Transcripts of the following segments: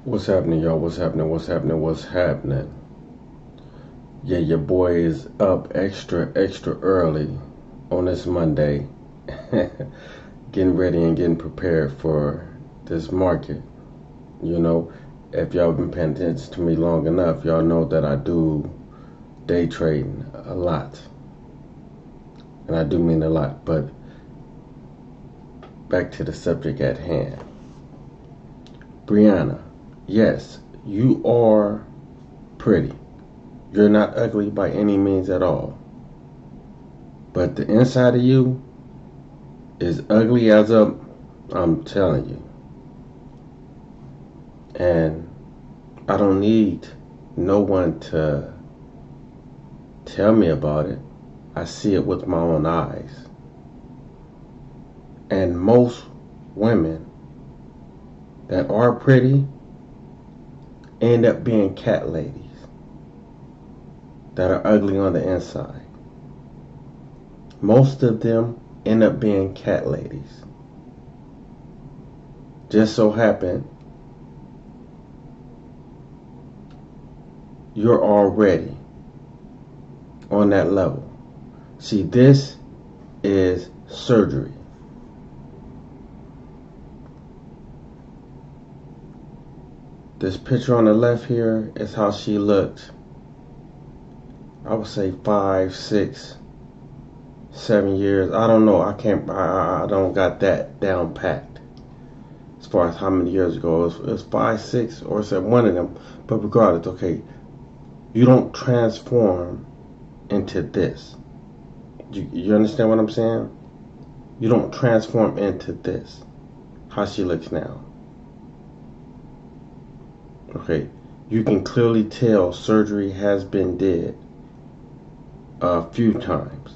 What's happening, y'all? What's happening? What's happening? What's happening? Yeah, your boy is up extra early on this Monday, getting ready and getting prepared for this market. You know, if y'all been paying attention to me long enough, y'all know that I do day trading a lot. And I do mean a lot, but back to the subject at hand. Briana, yes, you are pretty. You're not ugly by any means at all. But the inside of you is ugly as I'm telling you. And I don't need no one to tell me about it. I see it with my own eyes. And most women that are pretty end up being cat ladies that are ugly on the inside. Most of them end up being cat ladies. Just so happen you're already on that level. See, this is surgery. This picture on the left here is how she looked. I would say 5, 6, 7 years. I don't know. I don't got that down packed as far as how many years ago. It was 5, 6, or 7. One of them. But regardless, okay. You don't transform into this. You understand what I'm saying? You don't transform into this. How she looks now. Okay. You can clearly tell surgery has been did a few times.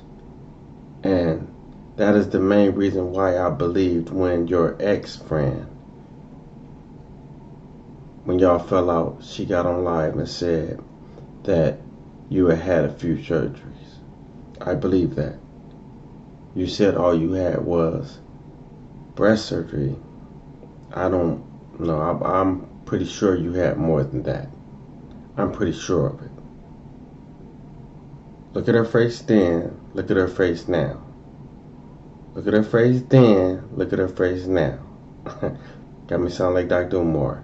And that is the main reason why I believed when your ex-friend, when y'all fell out, she got on live and said that you had a few surgeries. I believe that. You said all you had was breast surgery. I don't know. I'm pretty sure you had more than that. I'm pretty sure of it. Look at her face then. Look at her face now. Look at her face then. Look at her face now. Got me sound like Dr. Umar.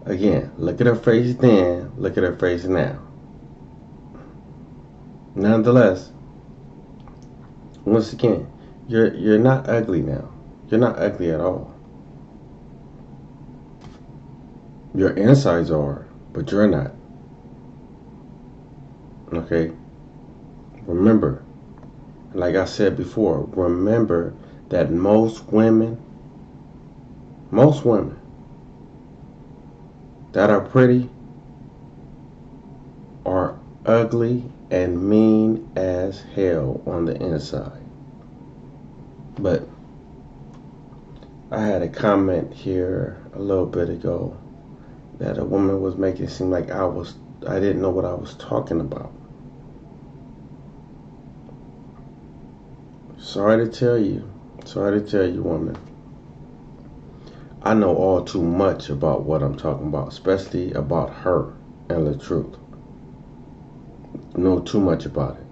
Again, look at her face then. Look at her face now. Nonetheless, once again, you're not ugly now. You're not ugly at all. Your insides are, but you're not. Okay? Remember, like I said before, remember that most women that are pretty are ugly and mean as hell on the inside. But I had a comment here a little bit ago that a woman was making it seem like I didn't know what I was talking about. Sorry to tell you, woman. I know all too much about what I'm talking about, especially about her and the truth. Know too much about it.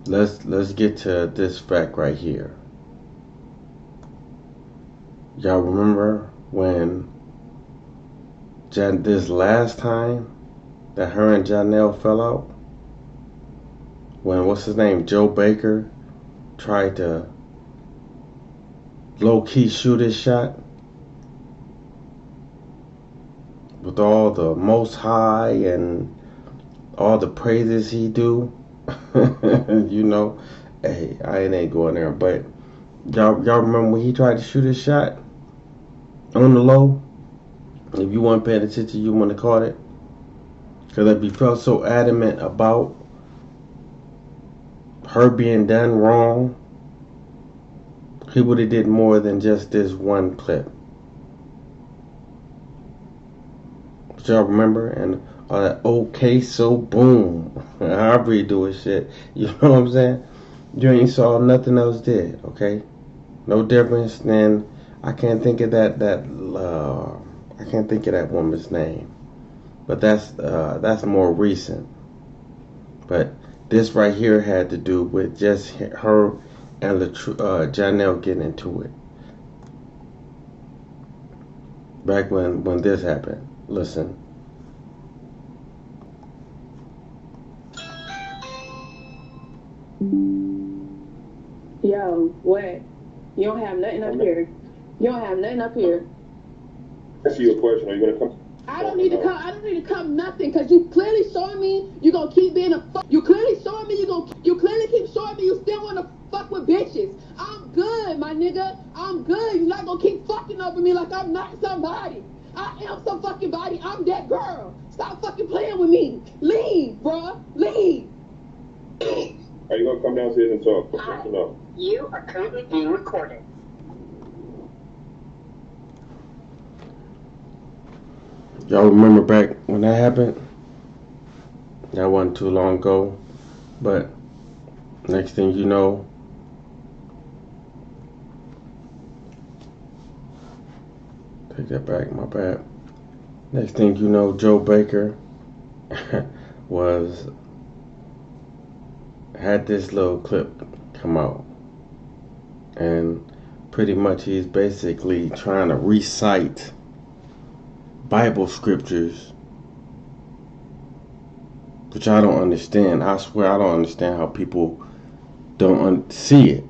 Let's get to this fact right here. Y'all remember when this last time that her and Janelle fell out? When, what's his name, Joe Baker tried to low-key shoot his shot with all the most high and all the praises he do. You know, hey, I ain't going there, but y'all remember when he tried to shoot his shot on the low? If you weren't paying attention, you wouldn't have caught it. Because if he felt so adamant about her being done wrong, he would have did more than just this one clip. But y'all remember? And all that okay, so boom. However he do his shit. You know what I'm saying? You ain't saw nothing else did, okay? No difference than, I can't think of that I can't think of that woman's name, but that's more recent. But this right here had to do with just her and Janelle getting into it. Back when this happened. Listen. Yo, what? You don't have nothing up here. You don't have nothing up here. Ask you a question. Are you gonna come? I don't need to come. I don't need to come nothing because you clearly showing me you gonna keep being a fuck. You clearly showing me you clearly keep showing me you still wanna fuck with bitches. I'm good, my nigga. I'm good. You're not gonna keep fucking over me like I'm not somebody. I am some fucking body. I'm that girl. Stop fucking playing with me. Leave, bruh. Leave. Are you gonna come downstairs and talk? Yes or no? You are currently being recorded. Y'all remember back when that happened? That wasn't too long ago. But next thing you know, take that back, my bad. Next thing you know, Joe Baker had this little clip come out. And pretty much he's basically trying to recite Bible scriptures, which I don't understand. I swear I don't understand how people don't see it.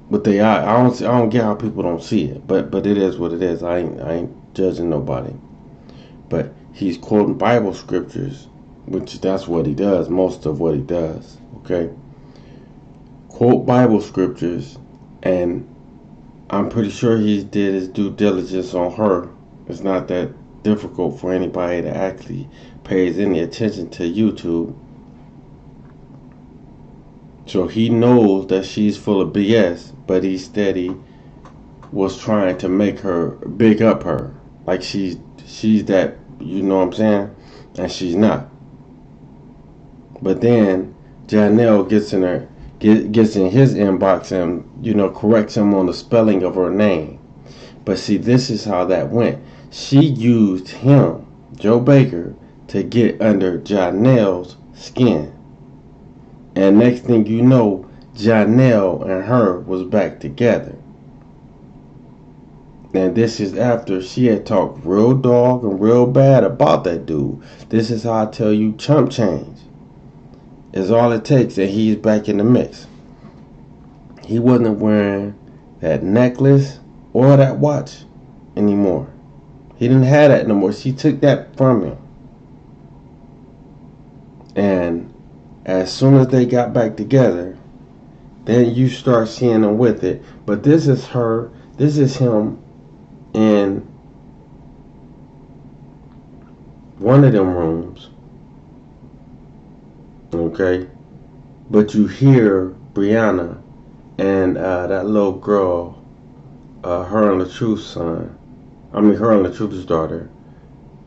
But I don't get how people don't see it. But it is what it is. I ain't judging nobody. But he's quoting Bible scriptures, which that's what he does. Most of what he does. Okay. Quote Bible scriptures, and I'm pretty sure he did his due diligence on her. It's not that difficult for anybody that actually pays any attention to YouTube. So he knows that she's full of BS, but he steady was trying to make her big up her. Like she's that, you know what I'm saying? And she's not. But then Janelle gets in his inbox and, corrects him on the spelling of her name. But see, this is how that went. She used him, Joe Baker, to get under Janelle's skin. And next thing you know, Janelle and her was back together. And this is after she had talked real dog and real bad about that dude. This is how I tell you chump change is all it takes, and he's back in the mix. He wasn't wearing that necklace or that watch anymore. He didn't have that no more. She took that from him. And as soon as they got back together, then you start seeing them with it. But this is him in one of them rooms. Okay? But you hear Briana and that little girl, her and LaTruth's her and LaTruth's daughter,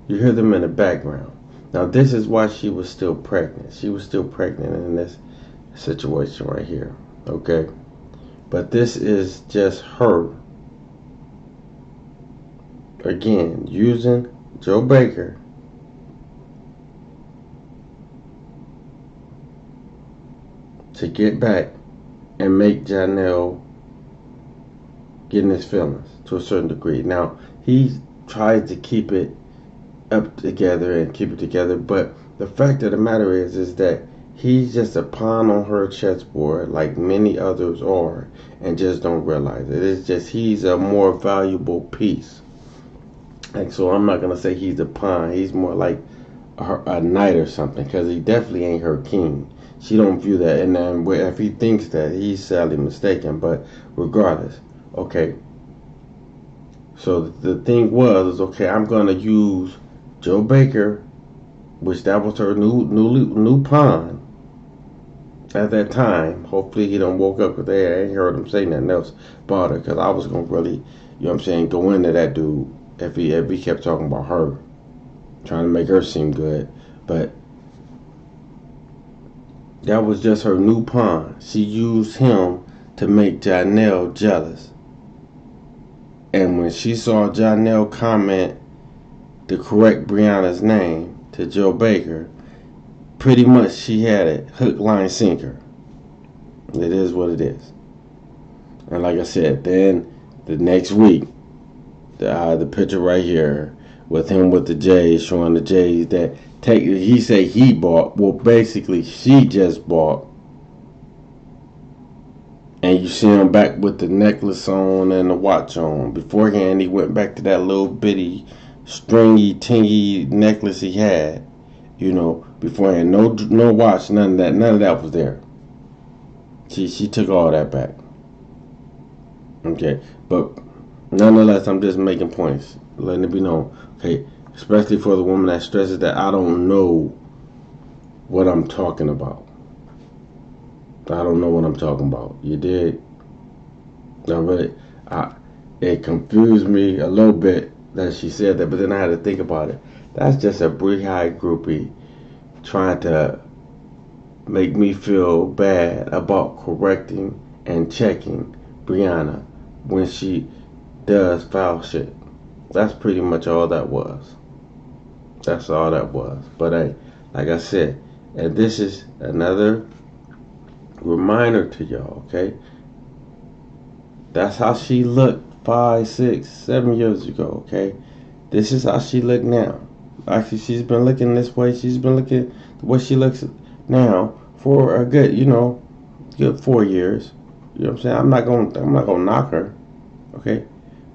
you hear them in the background. Now this is why she was still pregnant. She was still pregnant in this situation right here. Okay? But this is just her, again, using Joe Baker to get back and make Janelle get in his feelings to a certain degree. Now, he tries to keep it up together and keep it together, but the fact of the matter is that he's just a pawn on her chessboard like many others are and just don't realize it. It's just he's a more valuable piece. And so I'm not going to say he's a pawn. He's more like a knight or something, because he definitely ain't her king. She don't view that, and then if he thinks that, he's sadly mistaken. But regardless, okay. So the thing was, okay, I'm gonna use Joe Baker, which that was her new pawn at that time. Hopefully he don't woke up, because I ain't heard him say nothing else about her. Because I was gonna really, go into that dude if he kept talking about her, trying to make her seem good, but. That was just her new pawn. She used him to make Janelle jealous. And when she saw Janelle comment to correct Brianna's name to Joe Baker, pretty much she had it hook, line, sinker. It is what it is. And like I said, then the next week, the picture right here with him with the J's, showing the J's that he said he bought. Well, basically, she just bought. And you see him back with the necklace on and the watch on. Beforehand, he went back to that little bitty, stringy, tingy necklace he had. You know, beforehand, no watch, none of that was there. She took all that back. Okay, but nonetheless, I'm just making points, letting it be known. Okay, especially for the woman that stresses that I don't know what I'm talking about. I don't know what I'm talking about. You did. No, really, it confused me a little bit that she said that, but then I had to think about it. That's just a Bree-High groupie trying to make me feel bad about correcting and checking Briana when she does foul shit. That's pretty much all that was. That's all that was. But hey, like I said, and this is another reminder to y'all, okay? That's how she looked 5, 6, 7 years ago, okay? This is how she looked now. Actually, she's been looking this way. She's been looking the way she looks now for a good, good 4 years. You know what I'm saying? I'm not gonna knock her, okay?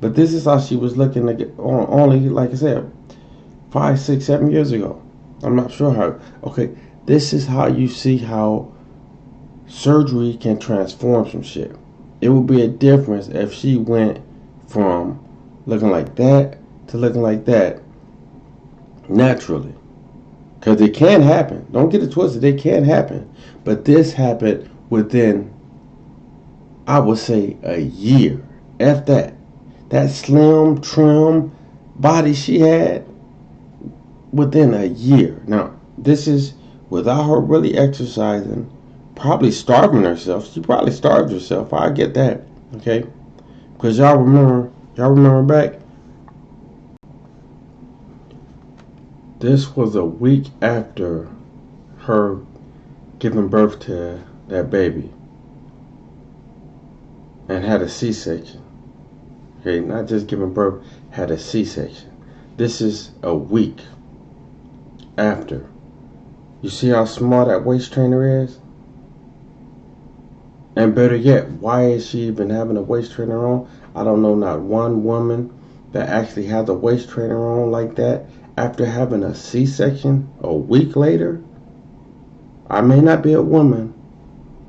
But this is how she was looking only, like I said, 5, 6, 7 years ago. I'm not sure how. Okay, this is how you see how surgery can transform some shit. It would be a difference if she went from looking like that to looking like that naturally. Because it can happen. Don't get it twisted. It can happen. But this happened within, I would say, a year. F that. That slim, trim body she had within a year. Now, this is without her really exercising, probably starving herself. She probably starved herself. I get that. Okay? Because y'all remember back, this was a week after her giving birth to that baby and had a C-section. Okay, not just giving birth, had a C-section. This is a week after. You see how small that waist trainer is? And better yet, why is she even having a waist trainer on? I don't know not one woman that actually has a waist trainer on like that after having a C-section a week later. I may not be a woman,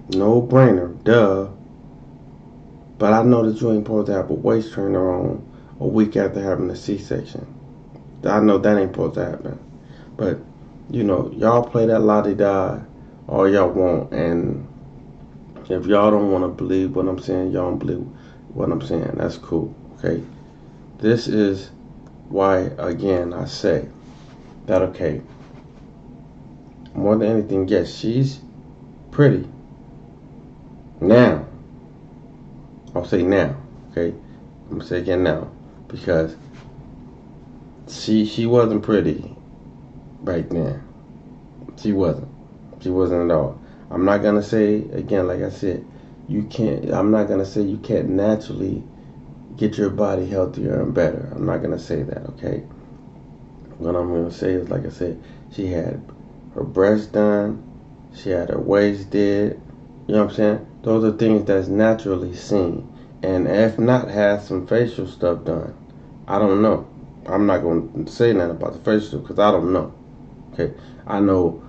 no brainer, duh. But I know that you ain't supposed to have a waist trainer on a week after having a C-section. I know that ain't supposed to happen. But, y'all play that la-di-da all y'all want. And if y'all don't want to believe what I'm saying, y'all don't believe what I'm saying. That's cool, okay? This is why, again, I say that, okay, more than anything, yes, she's pretty. Now. I'll say now, okay? I'm going to say again now. Because she wasn't pretty back then. She wasn't. She wasn't at all. I'm not going to say, again, like I said, I'm not going to say you can't naturally get your body healthier and better. I'm not going to say that, okay? What I'm going to say is, like I said, she had her breasts done. She had her waist did. You know what I'm saying? Those are things that's naturally seen. And if not, has some facial stuff done. I don't know. I'm not going to say nothing about the facial because I don't know. Okay? I know,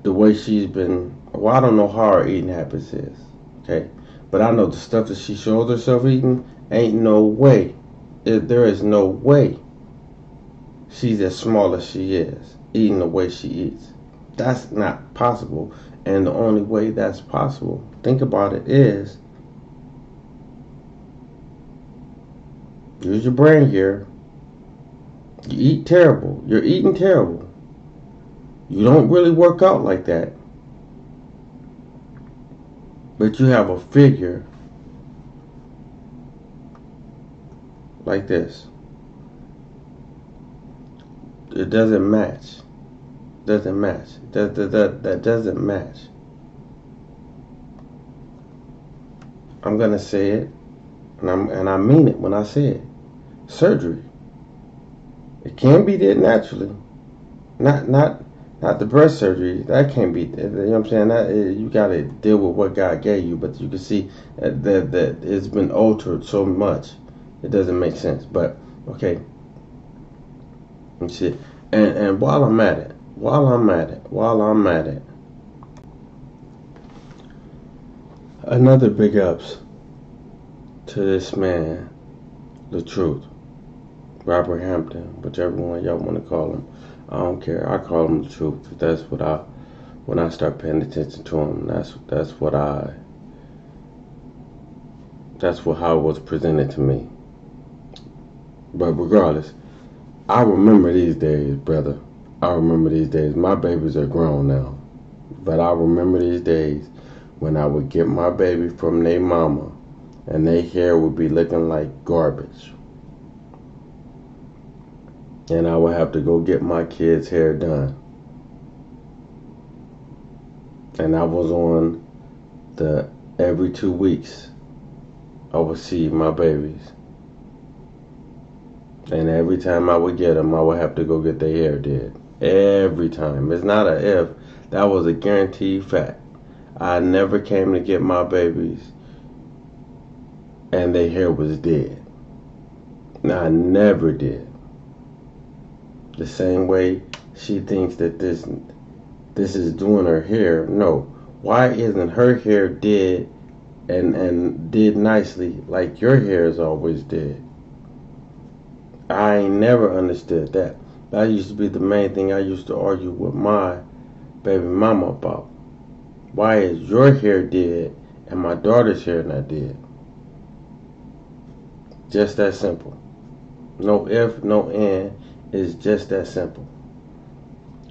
the way she's been, well, I don't know how her eating habits is. Okay? But I know the stuff that she shows herself eating, ain't no way. There is no way she's as small as she is, eating the way she eats. That's not possible. And the only way that's possible, think about it, is use your brain here. You eat terrible. You're eating terrible. You don't really work out like that. But you have a figure like this. It doesn't match. Doesn't match. That doesn't match. I'm gonna say it, and I mean it when I say it. Surgery. It can be did naturally. Not the breast surgery. That can't be. You know what I'm saying? That you gotta deal with what God gave you. But you can see that it's been altered so much, it doesn't make sense. But okay, and shit. And while I'm at it, another big ups to this man, the truth, Robert Hampton, whichever one y'all want to call him. I don't care. I call him the truth. That's what when I start paying attention to him, that's how it was presented to me. But regardless, I remember these days, brother. I remember these days. My babies are grown now, but I remember these days when I would get my baby from their mama, and their hair would be looking like garbage. And I would have to go get my kids' hair done. And I was on the every 2 weeks I would see my babies. And every time I would get them, I would have to go get their hair did. Every time. It's not a if. That was a guaranteed fact. I never came to get my babies and their hair was dead. I never did. The same way she thinks that this is doing her hair. No. Why isn't her hair dead and did nicely like your hair is always dead? I ain't never understood that. That used to be the main thing I used to argue with my baby mama about. Why is your hair dead and my daughter's hair not dead? Just that simple. No if, no and. It's just that simple.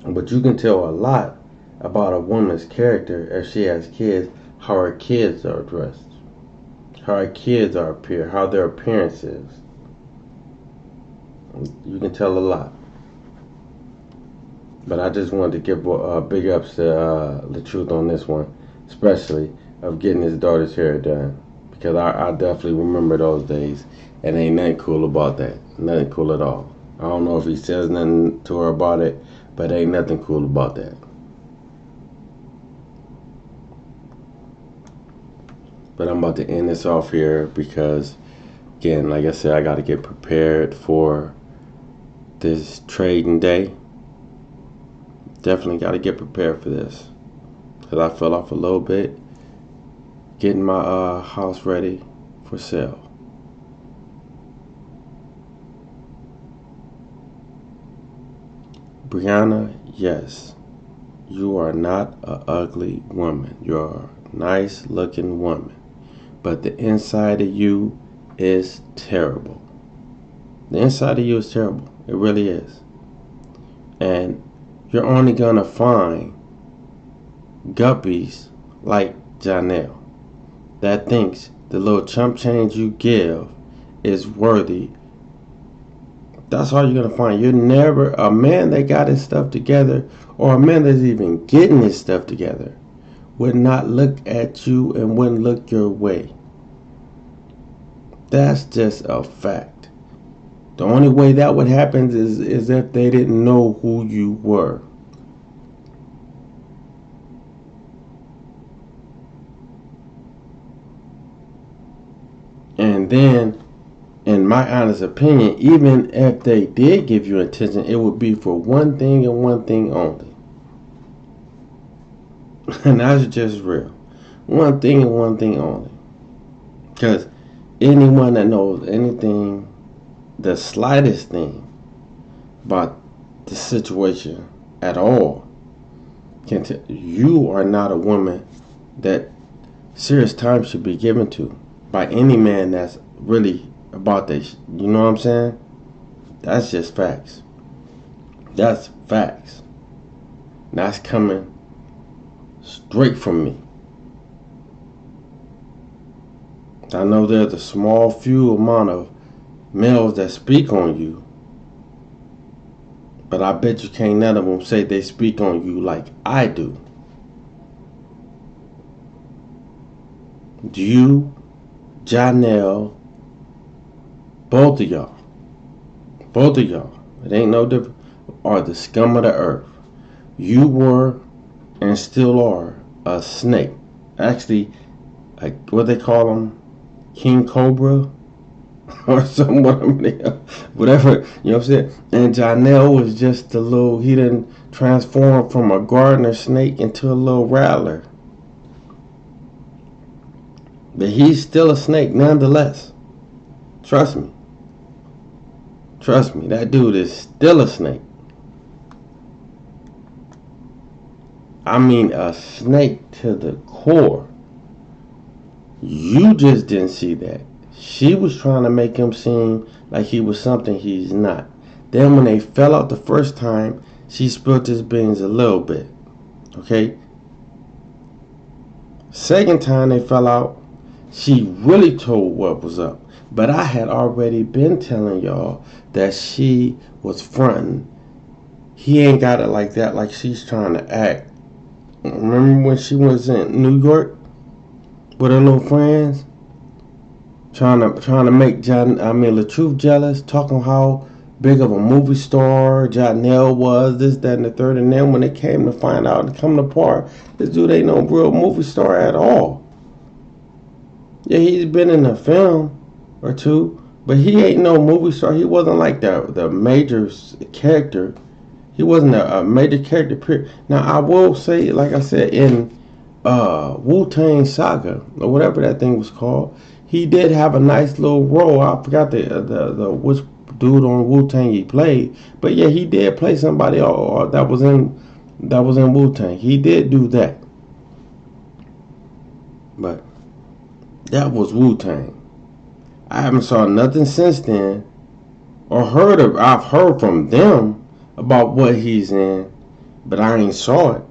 But you can tell a lot about a woman's character if she has kids, how her kids are dressed, how her kids are appear, how their appearance is. You can tell a lot. But I just wanted to give big ups to the truth on this one, especially of getting his daughter's hair done, because I definitely remember those days, and ain't nothing cool about that. Nothing cool at all. I don't know if he says nothing to her about it, but ain't nothing cool about that. But I'm about to end this off here because, again, like I said, I got to get prepared for this trading day. Definitely got to get prepared for this because I fell off a little bit getting my house ready for sale. Briana, yes, you are not an ugly woman. You're a nice looking woman. But the inside of you is terrible. The inside of you is terrible. It really is. And you're only going to find guppies like Janelle that thinks the little chump change you give is worthy. That's all you're going to find. You're never a man that got his stuff together, or a man that's even getting his stuff together, would not look at you and wouldn't look your way. That's just a fact. The only way that would happen is if they didn't know who you were. And then, in my honest opinion, even if they did give you attention, it would be for one thing and one thing only. And that's just real. One thing and one thing only. Because anyone that knows anything, the slightest thing about the situation at all, can tell you are not a woman that serious time should be given to by any man that's really about this. You know what I'm saying? That's just facts. That's facts. That's coming straight from me. I know there's a small few amount of males that speak on you, but I bet you can't none of them say they speak on you like I do. You, Janelle, both of y'all, it ain't no different, are the scum of the earth. You were and still are a snake. Actually, like what they call them, King Cobra or something, whatever, you know what I'm saying? And Janelle was just a little, he didn't transform from a gardener snake into a little rattler. But he's still a snake nonetheless. Trust me. Trust me, that dude is still a snake. I mean, a snake to the core. You just didn't see that. She was trying to make him seem like he was something he's not. Then when they fell out the first time, she spilled his beans a little bit. Okay? Second time they fell out, she really told what was up. But I had already been telling y'all that she was fronting. He ain't got it like that, like she's trying to act. Remember when she was in New York with her little friends? Trying to make LaTruth jealous, talking how big of a movie star Janelle was, this, that, and the third. And then when it came to find out and come to part, this dude ain't no real movie star at all. Yeah, he's been in a film or two, but he ain't no movie star. He wasn't like the major character. He wasn't a major character, period. Now, I will say, like I said, in Wu-Tang Saga, or whatever that thing was called, he did have a nice little role. I forgot the which dude on Wu-Tang he played, but yeah, he did play somebody that was in Wu-Tang. He did do that, but that was Wu-Tang. I haven't saw nothing since then, or heard of. I've heard from them about what he's in, but I ain't saw it.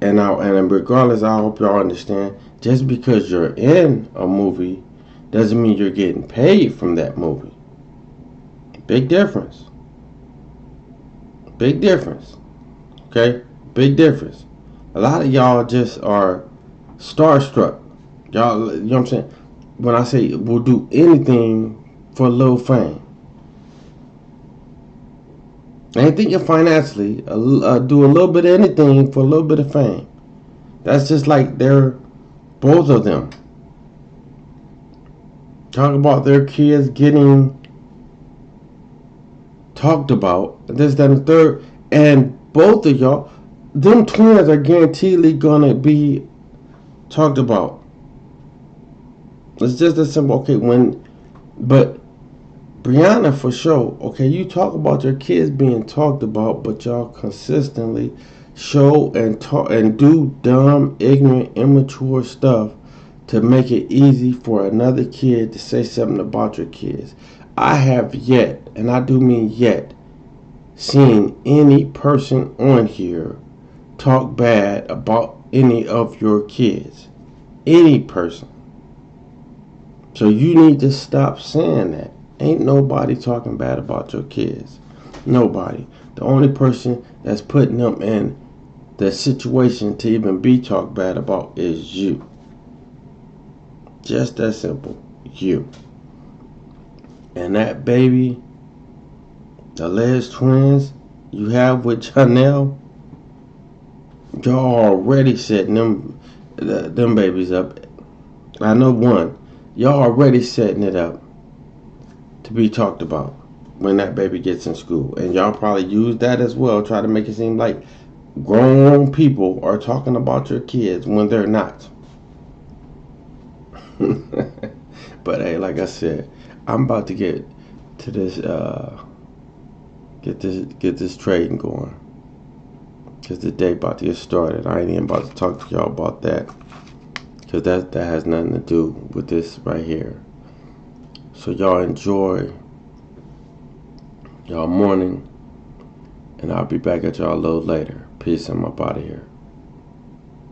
And regardless, I hope y'all understand, just because you're in a movie doesn't mean you're getting paid from that movie. Big difference. Big difference. Okay? Big difference. A lot of y'all just are starstruck. Y'all, you know what I'm saying? When I say we'll do anything for a little fame. I ain't thinking financially. Do a little bit of anything for a little bit of fame. That's just like they're both of them. Talk about their kids getting talked about. This, that, and the third. And both of y'all, them twins are guaranteedly gonna be talked about. It's just that simple. Okay, but Briana, for sure, okay, you talk about your kids being talked about, but y'all consistently show and talk and do dumb, ignorant, immature stuff to make it easy for another kid to say something about your kids. I have yet, and I do mean yet, seen any person on here talk bad about any of your kids. Any person. So you need to stop saying that. Ain't nobody talking bad about your kids. Nobody. The only person that's putting them in the situation to even be talked bad about is you. Just that simple. You. And that baby, the Les twins you have with Janelle, y'all already setting them babies up. I know one. Y'all already setting it up to be talked about when that baby gets in school. And y'all probably use that as well. Try to make it seem like grown people are talking about your kids when they're not. But hey, like I said, I'm about to get to this get this trading going. Cause the day about to get started. I ain't even about to talk to y'all about that. Cause that has nothing to do with this right here. So y'all enjoy y'all morning, and I'll be back at y'all a little later. Peace, I'm up out of here.